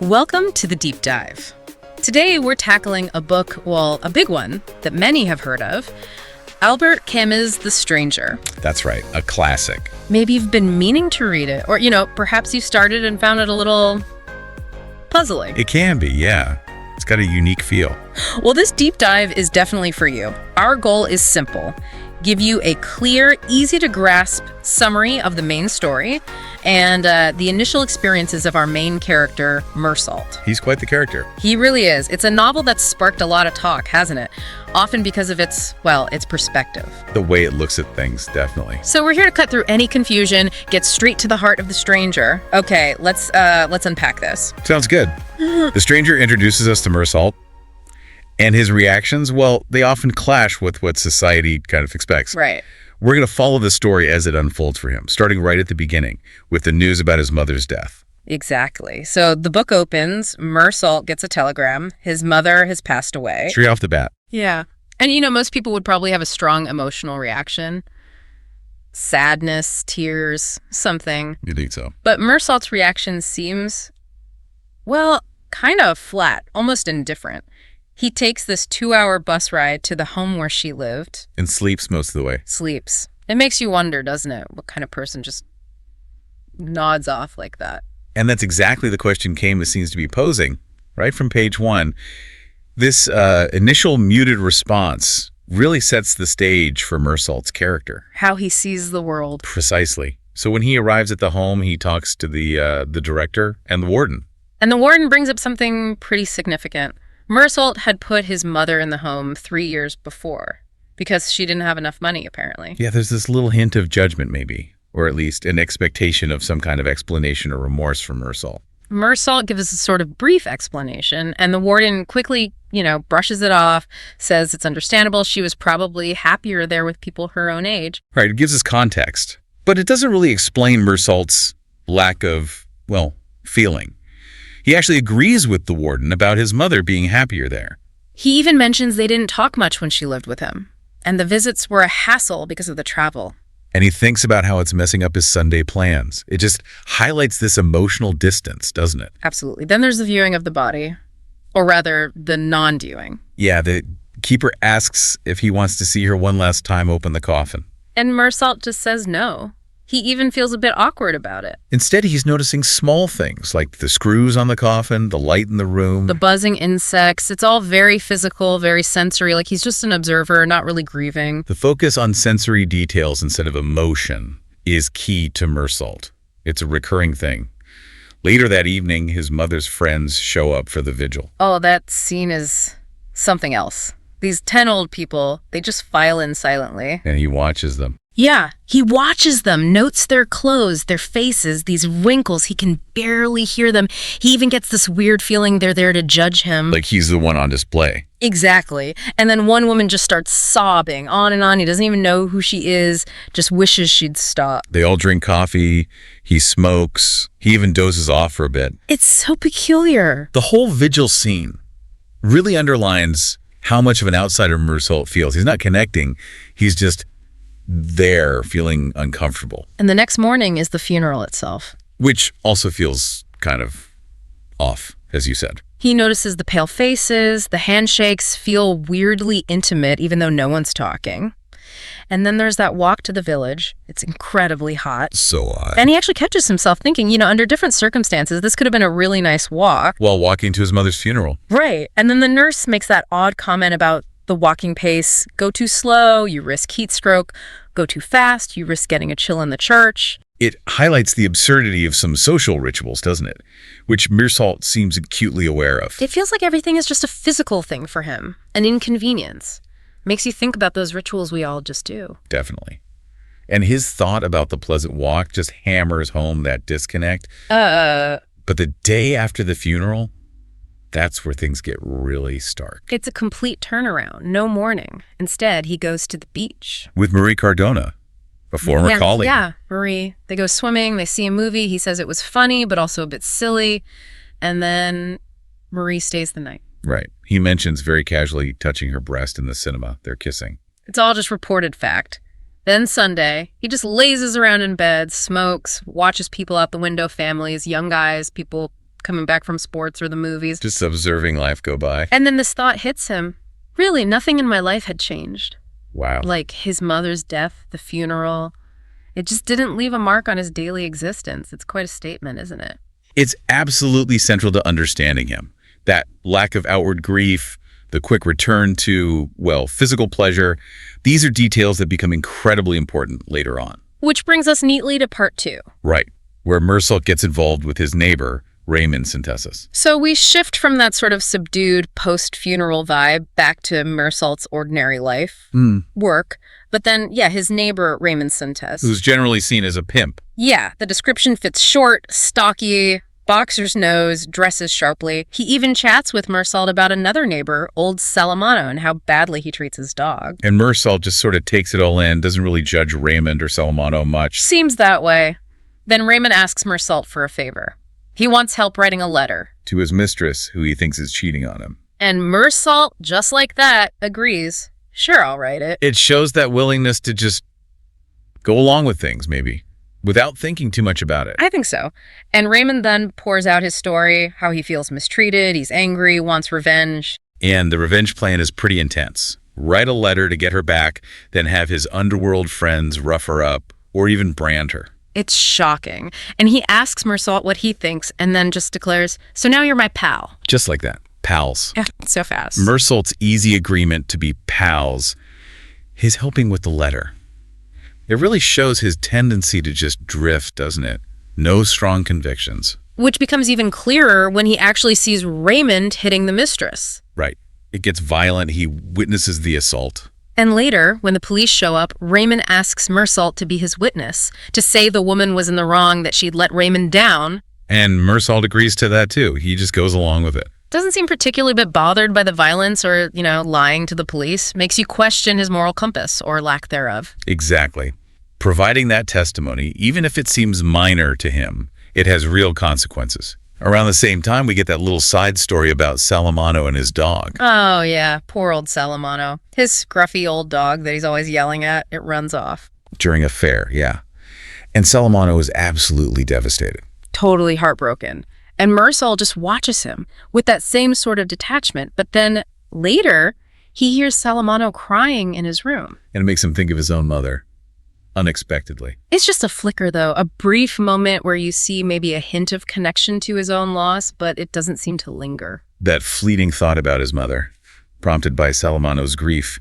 Welcome to the Deep Dive. Today we're tackling a book, well, a big one that many have heard of, Albert Camus' The Stranger. That's right, a classic. Maybe you've been meaning to read it, or, perhaps you started and found it a little puzzling. It can be, yeah. It's got a unique feel. Well, this deep dive is definitely for you. Our goal is simple. Give you a clear, easy-to-grasp summary of the main story and the initial experiences of our main character, Meursault. He's quite the character. He really is. It's a novel that's sparked a lot of talk, hasn't it? Often because of its perspective. The way it looks at things, definitely. So we're here to cut through any confusion, get straight to the heart of the stranger. Okay, let's unpack this. Sounds good. The stranger introduces us to Meursault, and his reactions, well, they often clash with what society kind of expects. Right. We're going to follow the story as it unfolds for him, starting right at the beginning with the news about his mother's death. Exactly. So the book opens, Meursault gets a telegram. His mother has passed away. Straight off the bat. Yeah. And most people would probably have a strong emotional reaction. Sadness, tears, something. You think so? But Meursault's reaction seems, kind of flat, almost indifferent. He takes this 2-hour bus ride to the home where she lived. And sleeps most of the way. Sleeps. It makes you wonder, doesn't it? What kind of person just nods off like that? And that's exactly the question Camus seems to be posing, right from page 1. This initial muted response really sets the stage for Meursault's character. How he sees the world. Precisely. So when he arrives at the home, he talks to the director and the warden. And the warden brings up something pretty significant. Meursault had put his mother in the home 3 years before because she didn't have enough money, apparently. Yeah, there's this little hint of judgment, maybe, or at least an expectation of some kind of explanation or remorse from Meursault. Meursault gives us a sort of brief explanation, and the warden quickly, brushes it off, says it's understandable. She was probably happier there with people her own age. Right, it gives us context, but it doesn't really explain Meursault's lack of, feeling. He actually agrees with the warden about his mother being happier there. He even mentions they didn't talk much when she lived with him, and the visits were a hassle because of the travel. And he thinks about how it's messing up his Sunday plans. It just highlights this emotional distance, doesn't it? Absolutely. Then there's the viewing of the body, or rather, the non-viewing. Yeah, the keeper asks if he wants to see her one last time open the coffin. And Meursault just says no. He even feels a bit awkward about it. Instead, he's noticing small things like the screws on the coffin, the light in the room. The buzzing insects. It's all very physical, very sensory. Like he's just an observer, not really grieving. The focus on sensory details instead of emotion is key to Meursault. It's a recurring thing. Later that evening, his mother's friends show up for the vigil. Oh, that scene is something else. These 10 old people, they just file in silently. And he watches them. Yeah, he watches them, notes their clothes, their faces, these wrinkles. He can barely hear them. He even gets this weird feeling they're there to judge him. Like he's the one on display. Exactly. And then one woman just starts sobbing on and on. He doesn't even know who she is, just wishes she'd stop. They all drink coffee. He smokes. He even dozes off for a bit. It's so peculiar. The whole vigil scene really underlines how much of an outsider Meursault feels. He's not connecting. He's just there feeling uncomfortable. And the next morning is the funeral itself. Which also feels kind of off, as you said. He notices the pale faces, the handshakes feel weirdly intimate even though no one's talking. And then there's that walk to the village. It's incredibly hot. So hot. And he actually catches himself thinking, under different circumstances, this could have been a really nice walk. While walking to his mother's funeral. Right. And then the nurse makes that odd comment about the walking pace. Go too slow, you risk heat stroke. Go too fast, you risk getting a chill in the church. It highlights the absurdity of some social rituals, doesn't it? Which Meursault seems acutely aware of. It feels like everything is just a physical thing for him, an inconvenience. Makes you think about those rituals we all just do. Definitely. And his thought about the pleasant walk just hammers home that disconnect. But the day after the funeral, that's where things get really stark. It's a complete turnaround. No mourning. Instead, he goes to the beach. With Marie Cardona, a former colleague. Yeah, Marie. They go swimming. They see a movie. He says it was funny, but also a bit silly. And then Marie stays the night. Right. He mentions very casually touching her breast in the cinema. They're kissing. It's all just reported fact. Then Sunday, he just lazes around in bed, smokes, watches people out the window, families, young guys, people coming back from sports or the movies. Just observing life go by. And then this thought hits him. Really, nothing in my life had changed. Wow. Like his mother's death, the funeral. It just didn't leave a mark on his daily existence. It's quite a statement, isn't it? It's absolutely central to understanding him. That lack of outward grief, the quick return to, well, physical pleasure, these are details that become incredibly important later on. Which brings us neatly to part 2. Right, where Meursault gets involved with his neighbor, Raymond Synthesis. So we shift from that sort of subdued post-funeral vibe back to Meursault's ordinary life, work, but then, yeah, his neighbor, Raymond Synthesis. Who's generally seen as a pimp. Yeah, the description fits: short, stocky, boxer's nose, dresses sharply. He even chats with Meursault about another neighbor, old Salamano, and how badly he treats his dog. And Meursault just sort of takes it all in, doesn't really judge Raymond or Salamano much. Seems that way. Then Raymond asks Meursault for a favor. He wants help writing a letter. To his mistress, who he thinks is cheating on him. And Meursault, just like that, agrees. Sure, I'll write it. It shows that willingness to just go along with things, maybe, without thinking too much about it. I think so. And Raymond then pours out his story, how he feels mistreated, he's angry, wants revenge. And the revenge plan is pretty intense. Write a letter to get her back, then have his underworld friends rough her up, or even brand her. It's shocking. And he asks Meursault what he thinks, and then just declares, "So now you're my pal." Just like that. Pals. Yeah, so fast. Meursault's easy agreement to be pals, his helping with the letter. It really shows his tendency to just drift, doesn't it? No strong convictions. Which becomes even clearer when he actually sees Raymond hitting the mistress. Right. It gets violent. He witnesses the assault. And later, when the police show up, Raymond asks Meursault to be his witness, to say the woman was in the wrong, that she'd let Raymond down. And Meursault agrees to that too. He just goes along with it. Doesn't seem particularly a bit bothered by the violence or, lying to the police. Makes you question his moral compass, or lack thereof. Exactly. Providing that testimony, even if it seems minor to him, it has real consequences. Around the same time, we get that little side story about Salamano and his dog. Oh, yeah. Poor old Salamano. His scruffy old dog that he's always yelling at, it runs off. During a fair, yeah. And Salamano is absolutely devastated. Totally heartbroken. And Meursault just watches him with that same sort of detachment. But then later, he hears Salamano crying in his room. And it makes him think of his own mother. Unexpectedly. It's just a flicker, though, a brief moment where you see maybe a hint of connection to his own loss, but it doesn't seem to linger. That fleeting thought about his mother, prompted by Salamano's grief,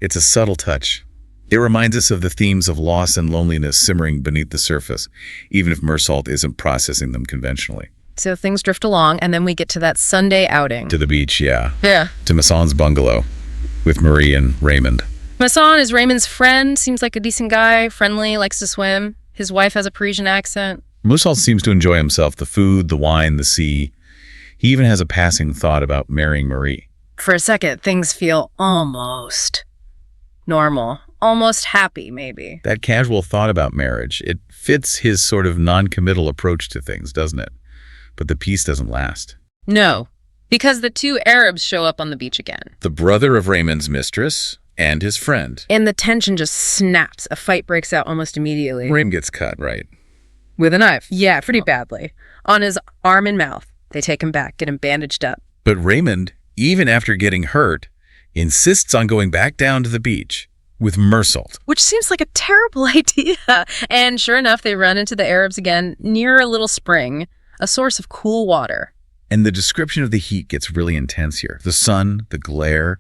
it's a subtle touch. It reminds us of the themes of loss and loneliness simmering beneath the surface, even if Meursault isn't processing them conventionally. So things drift along, and then we get to that Sunday outing. To the beach, yeah. Yeah. To Meursault's bungalow, with Marie and Raymond. Meursault is Raymond's friend, seems like a decent guy, friendly, likes to swim. His wife has a Parisian accent. Meursault seems to enjoy himself, the food, the wine, the sea. He even has a passing thought about marrying Marie. For a second, things feel almost normal. Almost happy, maybe. That casual thought about marriage, it fits his sort of non-committal approach to things, doesn't it? But the peace doesn't last. No, because the two Arabs show up on the beach again. The brother of Raymond's mistress and his friend. And the tension just snaps. A fight breaks out almost immediately. Raymond gets cut, right? With a knife. Yeah, pretty badly. On his arm and mouth. They take him back, get him bandaged up. But Raymond, even after getting hurt, insists on going back down to the beach with Meursault. Which seems like a terrible idea. And sure enough, they run into the Arabs again near a little spring, a source of cool water. And the description of the heat gets really intense here. The sun, the glare,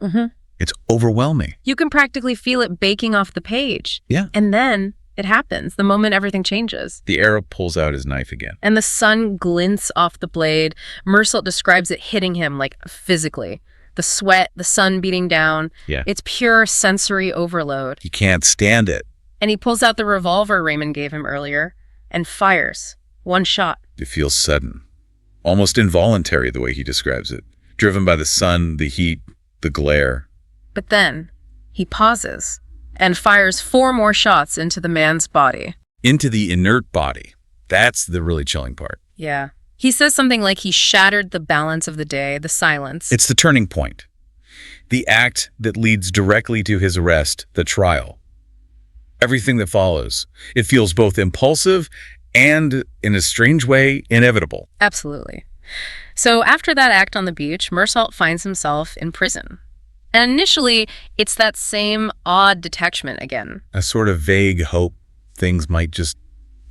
it's overwhelming. You can practically feel it baking off the page. Yeah. And then it happens, the moment everything changes. The Arab pulls out his knife again. And the sun glints off the blade. Meursault describes it hitting him, like, physically. The sweat, the sun beating down. Yeah. It's pure sensory overload. He can't stand it. And he pulls out the revolver Raymond gave him earlier and fires. One shot. It feels sudden. Almost involuntary, the way he describes it. Driven by the sun, the heat, the glare. But then he pauses and fires 4 more shots into the man's body. Into the inert body. That's the really chilling part. Yeah. He says something like he shattered the balance of the day, the silence. It's the turning point. The act that leads directly to his arrest, the trial. Everything that follows. It feels both impulsive and, in a strange way, inevitable. Absolutely. So after that act on the beach, Meursault finds himself in prison. And initially, it's that same odd detachment again. A sort of vague hope things might just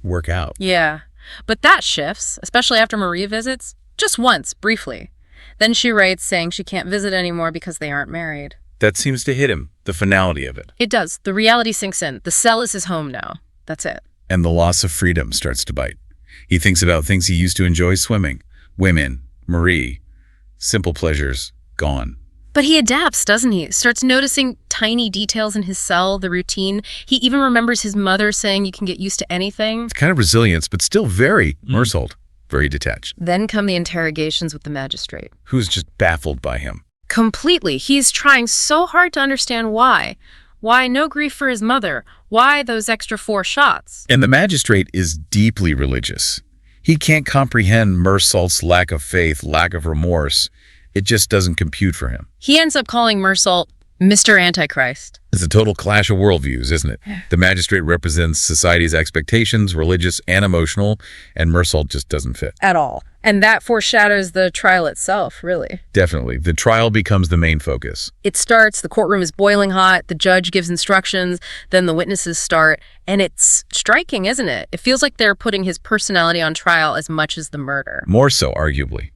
work out. Yeah. But that shifts, especially after Marie visits, just once, briefly. Then she writes saying she can't visit anymore because they aren't married. That seems to hit him, the finality of it. It does. The reality sinks in. The cell is his home now. That's it. And the loss of freedom starts to bite. He thinks about things he used to enjoy: swimming, women, Marie. Simple pleasures, gone. But he adapts, doesn't he? Starts noticing tiny details in his cell, the routine. He even remembers his mother saying you can get used to anything. It's kind of resilience, but still very Meursault, very detached. Then come the interrogations with the magistrate. Who's just baffled by him. Completely. He's trying so hard to understand why. Why no grief for his mother? Why those extra 4 shots? And the magistrate is deeply religious. He can't comprehend Meursault's lack of faith, lack of remorse. It just doesn't compute for him. He ends up calling Meursault Mr. Antichrist. It's a total clash of worldviews, isn't it? The magistrate represents society's expectations, religious and emotional, and Meursault just doesn't fit. At all. And that foreshadows the trial itself, really. Definitely. The trial becomes the main focus. It starts, the courtroom is boiling hot, the judge gives instructions, then the witnesses start, and it's striking, isn't it? It feels like they're putting his personality on trial as much as the murder. More so, arguably.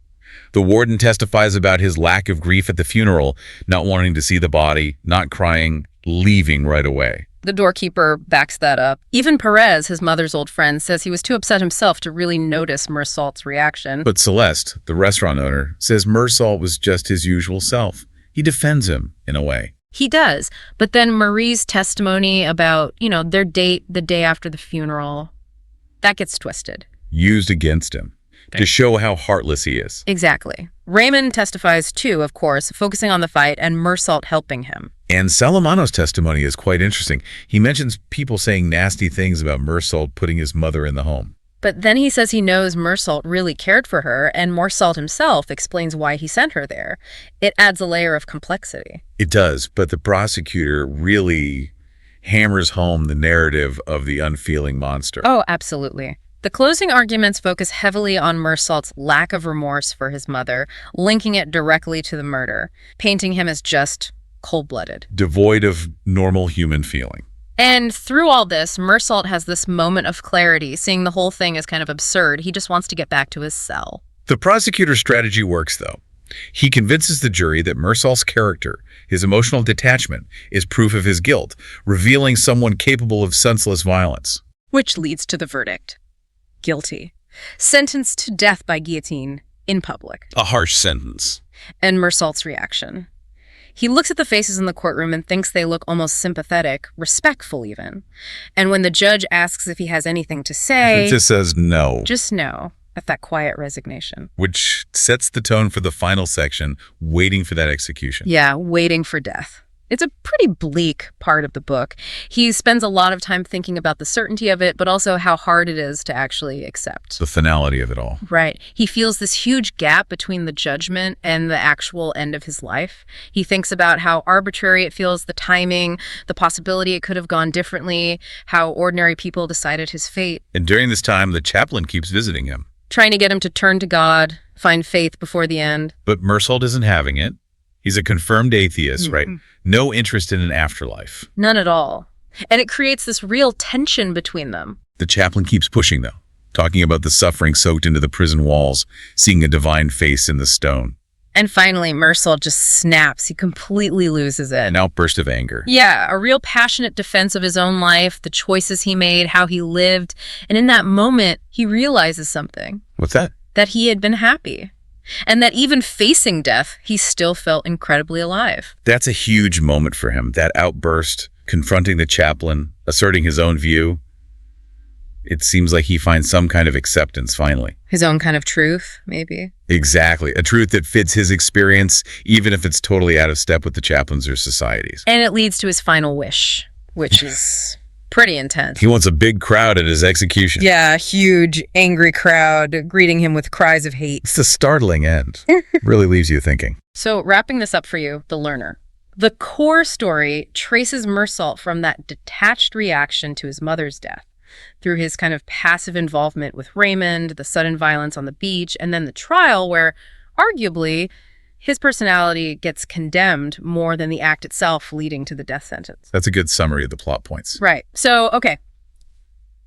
The warden testifies about his lack of grief at the funeral, not wanting to see the body, not crying, leaving right away. The doorkeeper backs that up. Even Perez, his mother's old friend, says he was too upset himself to really notice Meursault's reaction. But Celeste, the restaurant owner, says Meursault was just his usual self. He defends him, in a way. He does. But then Marie's testimony about, their date the day after the funeral, that gets twisted. Used against him. To show how heartless he is. Exactly. Raymond testifies too, of course, focusing on the fight and Meursault helping him. And Salamano's testimony is quite interesting. He mentions people saying nasty things about Meursault putting his mother in the home. But then he says he knows Meursault really cared for her, and Meursault himself explains why he sent her there. It adds a layer of complexity. It does, but the prosecutor really hammers home the narrative of the unfeeling monster. Oh, absolutely. The closing arguments focus heavily on Meursault's lack of remorse for his mother, linking it directly to the murder, painting him as just cold-blooded. Devoid of normal human feeling. And through all this, Meursault has this moment of clarity, seeing the whole thing as kind of absurd. He just wants to get back to his cell. The prosecutor's strategy works, though. He convinces the jury that Meursault's character, his emotional detachment, is proof of his guilt, revealing someone capable of senseless violence. Which leads to the verdict. Guilty. Sentenced to death by guillotine in public. A harsh sentence. And Meursault's reaction. He looks at the faces in the courtroom and thinks they look almost sympathetic, respectful even. And when the judge asks if he has anything to say... He just says no. Just no, at that quiet resignation. Which sets the tone for the final section, waiting for that execution. Yeah, waiting for death. It's a pretty bleak part of the book. He spends a lot of time thinking about the certainty of it, but also how hard it is to actually accept. The finality of it all. Right. He feels this huge gap between the judgment and the actual end of his life. He thinks about how arbitrary it feels, the timing, the possibility it could have gone differently, how ordinary people decided his fate. And during this time, the chaplain keeps visiting him. Trying to get him to turn to God, find faith before the end. But Meursault isn't having it. He's a confirmed atheist, right? No interest in an afterlife. None at all. And it creates this real tension between them. The chaplain keeps pushing, though, talking about the suffering soaked into the prison walls, seeing a divine face in the stone. And finally, Meursault just snaps. He completely loses it. An outburst of anger. Yeah, a real passionate defense of his own life, the choices he made, how he lived. And in that moment, he realizes something. What's that? That he had been happy. And that even facing death, he still felt incredibly alive. That's a huge moment for him. That outburst, confronting the chaplain, asserting his own view. It seems like he finds some kind of acceptance, finally. His own kind of truth, maybe. Exactly. A truth that fits his experience, even if it's totally out of step with the chaplain's or society's. And it leads to his final wish, which is pretty intense. He wants a big crowd at his execution. Yeah, a huge, angry crowd greeting him with cries of hate. It's a startling end. Really leaves you thinking. So wrapping this up for you, The Learner. The core story traces Meursault from that detached reaction to his mother's death, through his kind of passive involvement with Raymond, the sudden violence on the beach, and then the trial where, arguably, his personality gets condemned more than the act itself leading to the death sentence. That's a good summary of the plot points. Right. So, okay.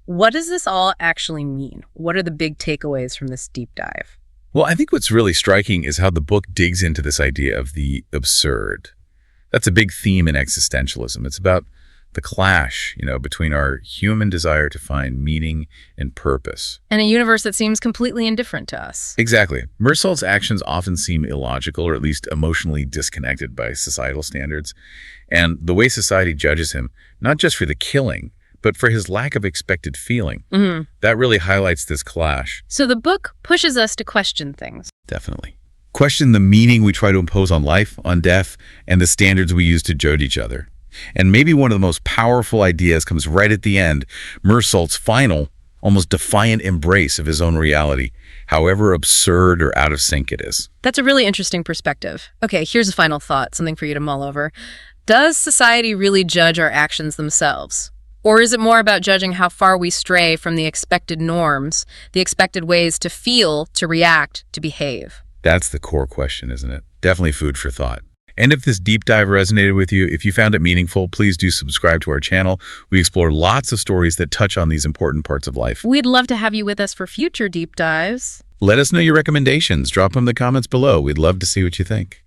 What does this all actually mean? What are the big takeaways from this deep dive? Well, I think what's really striking is how the book digs into this idea of the absurd. That's a big theme in existentialism. It's about the clash, between our human desire to find meaning and purpose. And a universe that seems completely indifferent to us. Exactly. Meursault's actions often seem illogical, or at least emotionally disconnected by societal standards. And the way society judges him, not just for the killing, but for his lack of expected feeling. That really highlights this clash. So the book pushes us to question things. Definitely. Question the meaning we try to impose on life, on death, and the standards we use to judge each other. And maybe one of the most powerful ideas comes right at the end, Meursault's final, almost defiant embrace of his own reality, however absurd or out of sync it is. That's a really interesting perspective. Okay, here's a final thought, something for you to mull over. Does society really judge our actions themselves? Or is it more about judging how far we stray from the expected norms, the expected ways to feel, to react, to behave? That's the core question, isn't it? Definitely food for thought. And if this deep dive resonated with you, if you found it meaningful, please do subscribe to our channel. We explore lots of stories that touch on these important parts of life. We'd love to have you with us for future deep dives. Let us know your recommendations. Drop them in the comments below. We'd love to see what you think.